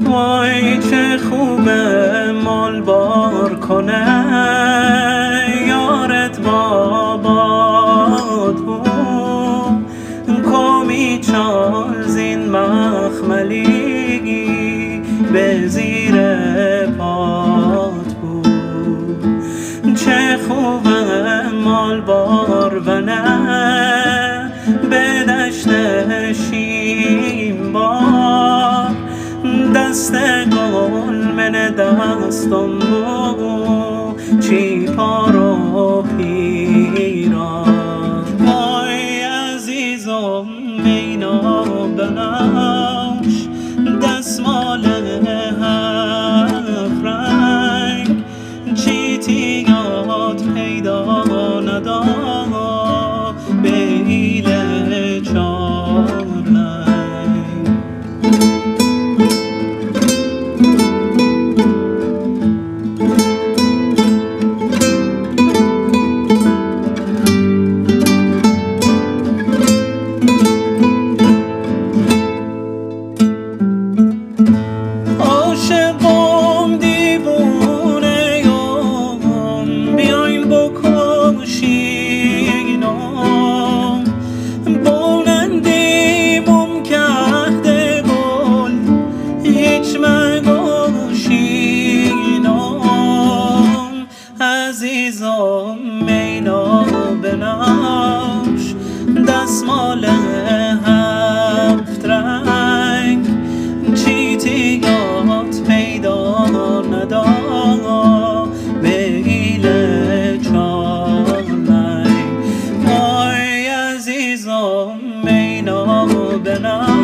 وای چه خوبه مال بار کنه یارت بابات بود کمی چال زین مخملی به زیر پات بود چه خوبه مال بار و نه به دشت شیمبار دست گل من دستم بود چی پارو پیران وای عزیزم مینا بناش دستمال هفت رنگ چی تیگات پیدا ندار به ایل چار عزیزم مینا بناش دستمال هفت رنگ چی تیگات پیدا ندار به ایل چار رنگ وای عزیزم مینا بناش